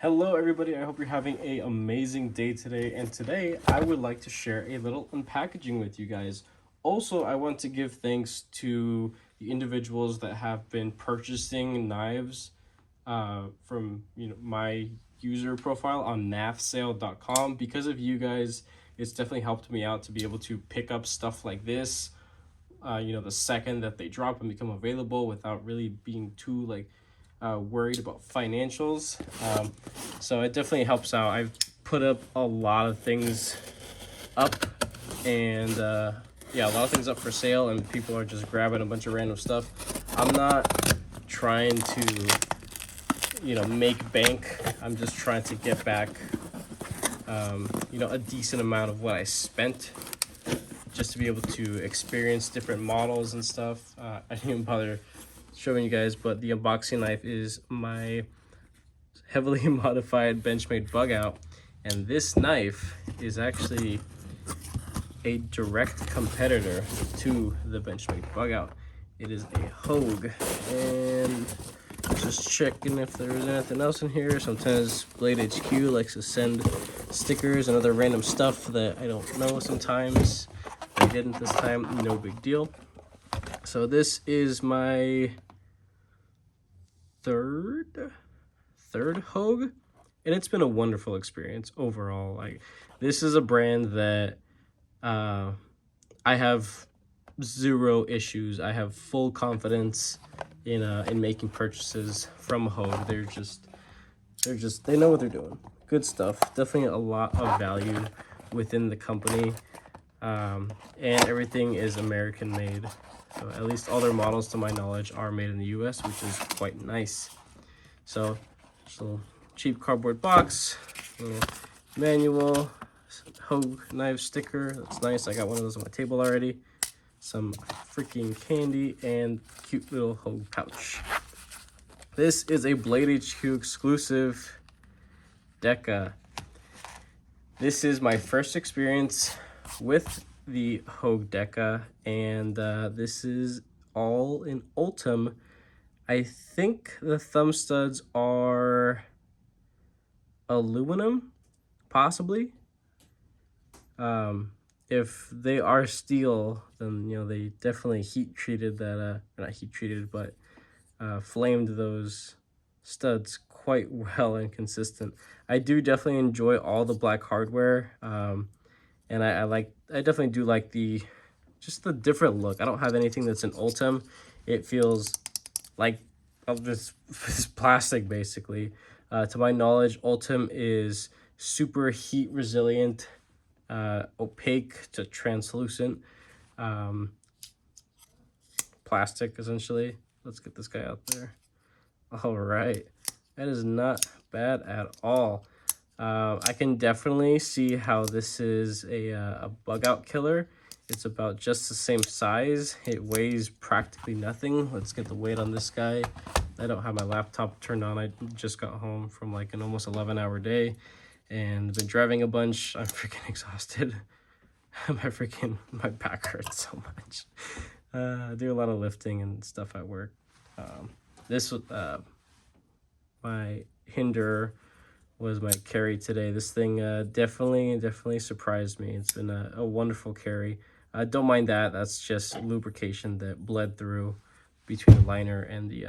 Hello everybody, I hope you're having an amazing day today, and today I would like to share a little unpackaging with you guys. Also, I want to give thanks to the individuals that have been purchasing knives from my user profile on nafsale.com. Because of you guys, it's definitely helped me out to be able to pick up stuff like this the second that they drop and become available without really being too worried about financials. So it definitely helps out. I've put up a lot of things up, and yeah, a lot of things up for sale, and people are just grabbing a bunch of random stuff. I'm not trying to make bank. I'm just trying to get back a decent amount of what I spent, just to be able to experience different models and stuff. I didn't even bother showing you guys, but the unboxing knife is my heavily modified Benchmade bug out, and this knife is actually a direct competitor to the Benchmade bug out. It is a hogue, and just checking if there's anything else in here. Sometimes Blade HQ likes to send stickers and other random stuff that I don't know sometimes. I didn't this time, no big deal. So this is my third hogue, and it's been a wonderful experience overall. This is a brand that I have zero issues. I have full confidence in making purchases from Hogue. They know what they're doing. Good stuff. Definitely a lot of value within the company, and everything is American made. So at least all their models, to my knowledge, are made in the US, which is quite nice. So just a little cheap cardboard box, little manual, Hogue knife sticker. That's nice. I got one of those on my table already. Some freaking candy and cute little Hogue pouch. This is a Blade HQ exclusive deka. This is my first experience with the Hogue deka, and this is all in Ultem. I think the thumb studs are aluminum, possibly. If they are steel, then they definitely heat treated that, not heat treated, but flamed those studs quite well and consistent. I do definitely enjoy all the black hardware, and I definitely do like just the different look. I don't have anything that's an Ultem. It feels like just plastic, basically. To my knowledge, Ultem is super heat resilient, opaque to translucent plastic, essentially. Let's get this guy out there. All right, that is not bad at all. I can definitely see how this is a bug out killer. It's about just the same size. It weighs practically nothing. Let's get the weight on this guy. I don't have my laptop turned on. I just got home from like an almost 11-hour day and been driving a bunch. I'm freaking exhausted. My back hurts so much. I do a lot of lifting and stuff at work. My hinder was my carry today. This thing definitely surprised me. It's been a wonderful carry. Don't mind that. That's just lubrication that bled through between the liner and the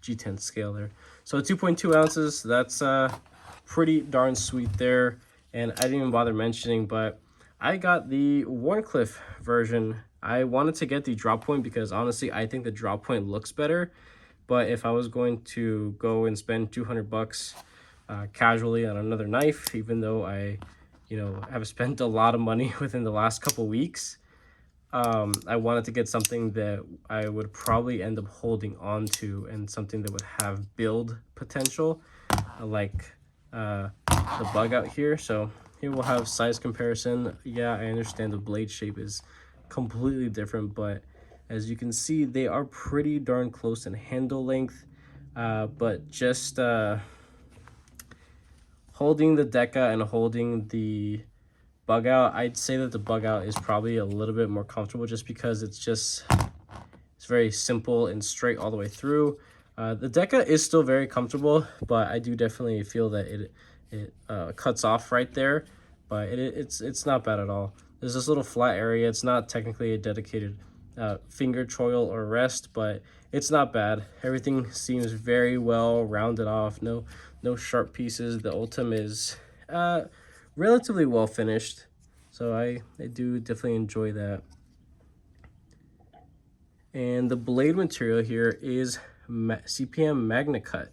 G10 scale there. So 2.2 ounces, that's pretty darn sweet there. And I didn't even bother mentioning, but I got the Warncliffe version. I wanted to get the drop point because honestly, I think the drop point looks better. But if I was going to go and spend 200 bucks casually on another knife, even though I have spent a lot of money within the last couple weeks, I wanted to get something that I would probably end up holding on to, and something that would have build potential, like the bug out here. So here we'll have size comparison. Yeah, I understand the blade shape is completely different, but as you can see, they are pretty darn close in handle length. But just holding the deka and holding the bug out, I'd say that the bug out is probably a little bit more comfortable, just because it's very simple and straight all the way through. The deka is still very comfortable, but I do definitely feel that it cuts off right there, but it's not bad at all. There's this little flat area. It's not technically a dedicated finger choil or rest, but it's not bad. Everything seems very well rounded off. No sharp pieces. The ultimate is relatively well finished, so I do definitely enjoy that. And the blade material here is CPM Magna Cut.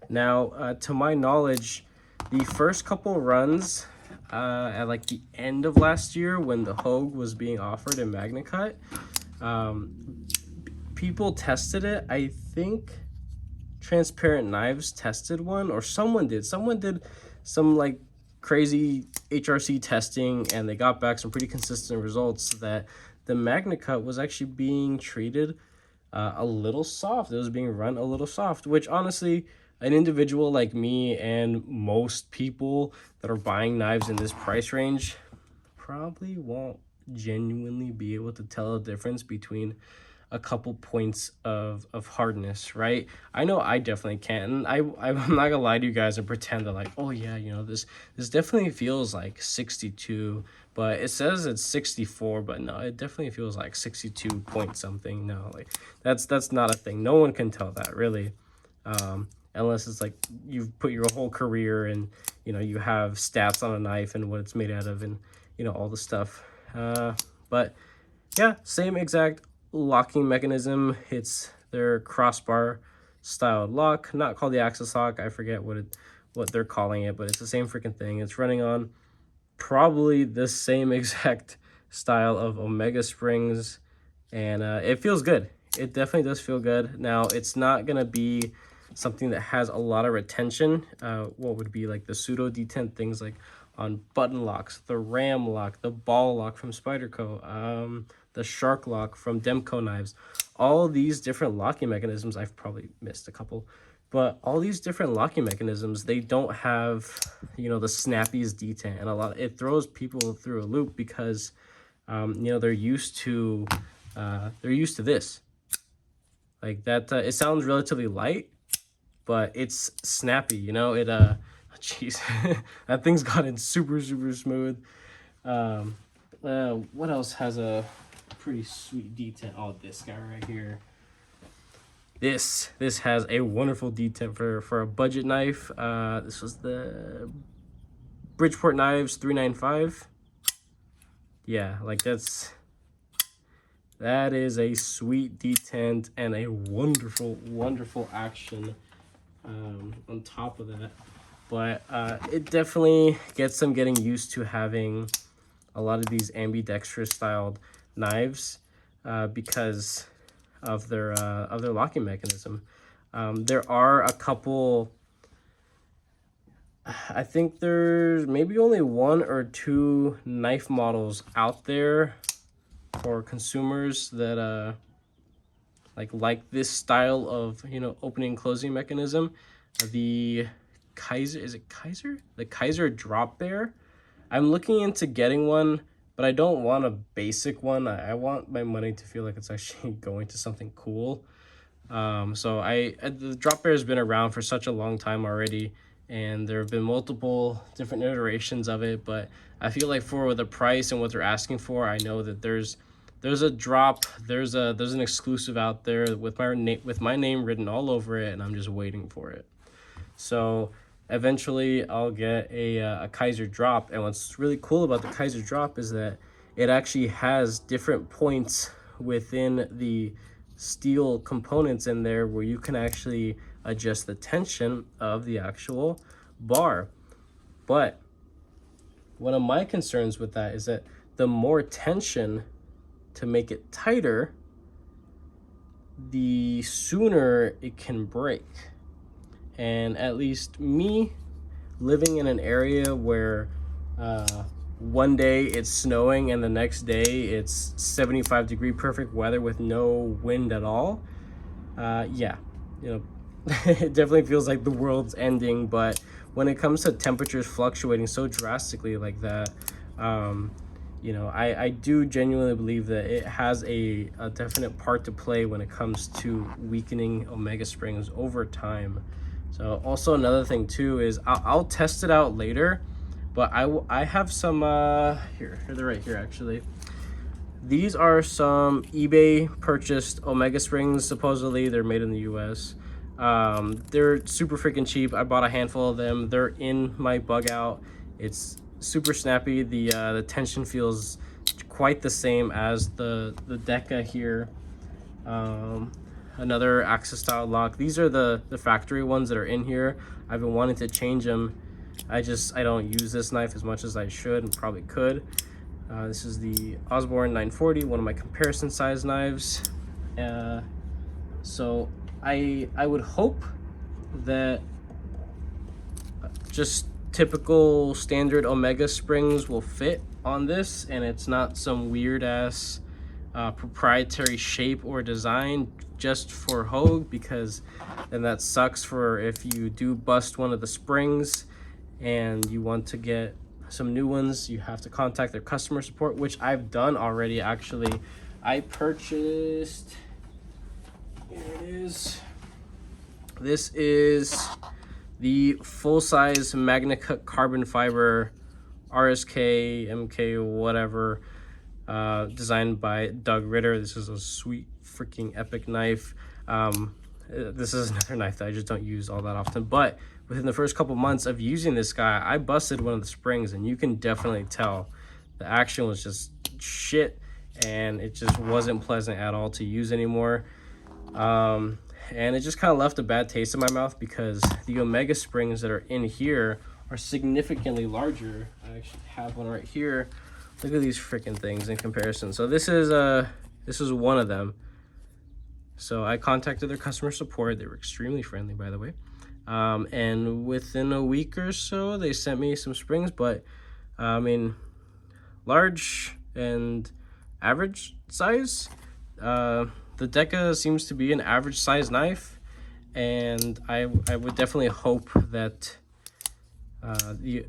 Now, to my knowledge, the first couple runs at like the end of last year when the Hogue was being offered in Magna Cut, people tested it. I think Transparent Knives tested one, or someone did some like crazy HRC testing, and they got back some pretty consistent results that the Magna Cut was actually being treated a little soft. It was being run a little soft, which honestly, an individual like me and most people that are buying knives in this price range probably won't genuinely be able to tell a difference between a couple points of hardness, right? I know I definitely can't, and I'm not gonna lie to you guys and pretend that like, oh yeah, you know, this definitely feels like 62, but it says it's 64, but no, it definitely feels like 62 point something. No, like that's not a thing. No one can tell that really, unless it's like you've put your whole career and, you know, you have stats on a knife and what it's made out of and, you know, all the stuff. But yeah, same exact locking mechanism. It's their crossbar styled lock, not called the axis lock. I forget what they're calling it, but it's the same freaking thing. It's running on probably the same exact style of Omega springs, and it feels good. It definitely does feel good. Now, it's not gonna be something that has a lot of retention. What would be like the pseudo detent things like on button locks, the ram lock, the ball lock from Spyderco, the shark lock from Demco knives. All these different locking mechanisms, I've probably missed a couple, but all these different locking mechanisms, they don't have, you know, the snappiest detent, and it throws people through a loop because you know, they're used to this. Like that, it sounds relatively light, but it's snappy, you know. It jeez, that thing's gotten super smooth. What else has a pretty sweet detent? Oh, this guy right here. This has a wonderful detent for a budget knife. This was the Bridgeport Knives 395. Yeah, like that is a sweet detent and a wonderful action on top of that. But it definitely gets them getting used to having a lot of these ambidextrous styled knives because of their locking mechanism. There are a couple, I think there's maybe only 1 or 2 knife models out there for consumers that like this style of, you know, opening and closing mechanism. The Kaiser, is it Kaiser? The Kaiser Drop Bear. I'm looking into getting one, but I don't want a basic one. I want my money to feel like it's actually going to something cool. So the Drop Bear has been around for such a long time already, and there have been multiple different iterations of it, but I feel like for the price and what they're asking for, I know that there's a drop, there's an exclusive out there with my name written all over it, and I'm just waiting for it. So eventually I'll get a Kaiser Drop, and what's really cool about the Kaiser Drop is that it actually has different points within the steel components in there where you can actually adjust the tension of the actual bar. But one of my concerns with that is that the more tension to make it tighter, the sooner it can break. And at least me, living in an area where one day it's snowing and the next day it's 75-degree perfect weather with no wind at all, yeah, you know, it definitely feels like the world's ending. But when it comes to temperatures fluctuating so drastically like that, you know, I do genuinely believe that it has a definite part to play when it comes to weakening omega springs over time. So also another thing too is I'll test it out later, but I have some here they're right here actually. These are some eBay purchased omega springs. Supposedly they're made in the US. They're super freaking cheap. I bought a handful of them. They're in my bug out. It's super snappy. The tension feels quite the same as the deka here. Another axis style lock. These are the factory ones that are in here. I've been wanting to change them. I don't use this knife as much as I should and probably could. This is the Osborne 940, one of my comparison size knives. So I would hope that just typical standard omega springs will fit on this, and it's not some weird ass proprietary shape or design just for hogue, because then that sucks for if you do bust one of the springs and you want to get some new ones. You have to contact their customer support, which I've done already. Actually, I purchased, here it is, this is the full-size Magna Cut carbon fiber RSK MK whatever, designed by Doug Ritter. This is a sweet freaking epic knife. This is another knife that I just don't use all that often, but within the first couple months of using this guy, I busted one of the springs, and you can definitely tell the action was just shit, and it just wasn't pleasant at all to use anymore. And it just kind of left a bad taste in my mouth, because the omega springs that are in here are significantly larger. I actually have one right here. Look at these freaking things in comparison. So this is one of them. So I contacted their customer support. They were extremely friendly, by the way. And within a week or so, they sent me some springs, but I mean, large and average size. The deka seems to be an average size knife, and I would definitely hope that the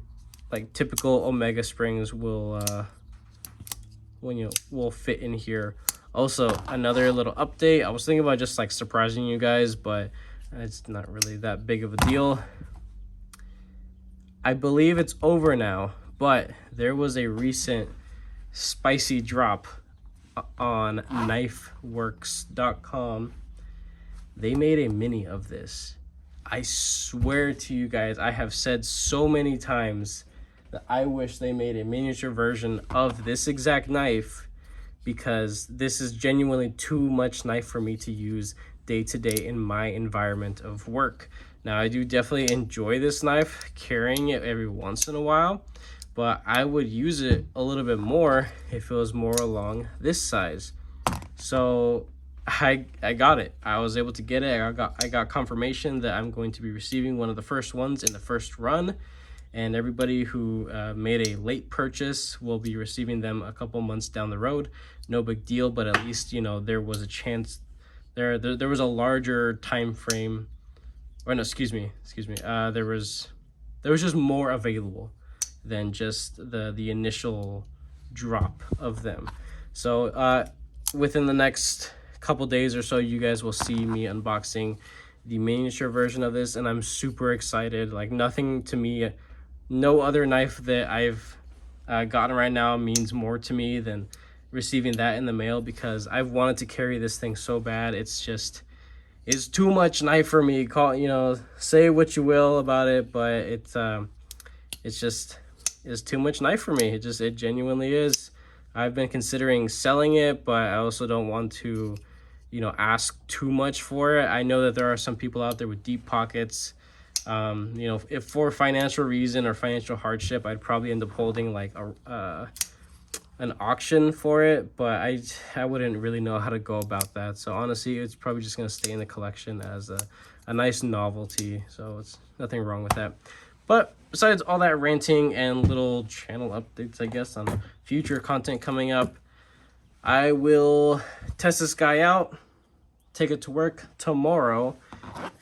like typical omega springs will will fit in here. Also, another little update. I was thinking about just like surprising you guys, but it's not really that big of a deal. I believe it's over now, but there was a recent spicy drop on knifeworks.com. They made a mini of this. I swear to you guys, I have said so many times that I wish they made a miniature version of this exact knife, because this is genuinely too much knife for me to use day to day in my environment of work. Now, I do definitely enjoy this knife, carrying it every once in a while, but I would use it a little bit more if it was more along this size. So I got it. I was able to get it. I got confirmation that I'm going to be receiving one of the first ones in the first run, and everybody who made a late purchase will be receiving them a couple months down the road. No big deal, but at least, you know, there was a chance. There was a larger time frame, or no, excuse me. There was just more available than just the initial drop of them. So within the next couple days or so, you guys will see me unboxing the miniature version of this, and I'm super excited. Like, nothing to me, no other knife that I've gotten right now means more to me than receiving that in the mail, because I've wanted to carry this thing so bad. It's too much knife for me. Say what you will about it, but it's too much knife for me. It genuinely is. I've been considering selling it, but I also don't want to, ask too much for it. I know that there are some people out there with deep pockets. If for financial reason or financial hardship, I'd probably end up holding like an auction for it, but I wouldn't really know how to go about that. So honestly, it's probably just gonna stay in the collection as a nice novelty. So it's nothing wrong with that. But besides all that ranting and little channel updates, I guess, on future content coming up, I will test this guy out, take it to work tomorrow.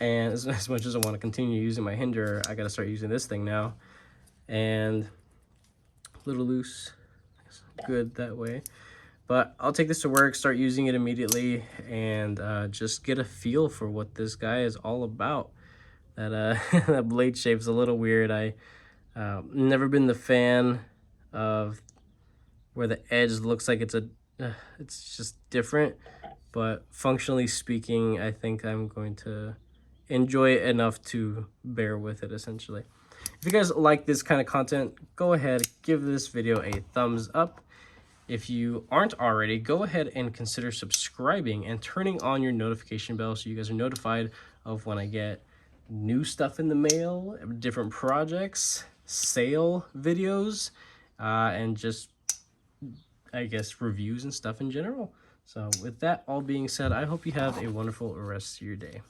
And as much as I want to continue using my Hinder, I got to start using this thing now. And a little loose good that way. But I'll take this to work, start using it immediately, and just get a feel for what this guy is all about. That that blade shape's a little weird. I never been the fan of where the edge looks like it's just different. But functionally speaking, I think I'm going to enjoy it enough to bear with it, essentially. If you guys like this kind of content, go ahead, give this video a thumbs up. If you aren't already, go ahead and consider subscribing and turning on your notification bell so you guys are notified of when I get new stuff in the mail, different projects, sale videos, and just, I guess, reviews and stuff in general. So with that all being said, I hope you have a wonderful rest of your day.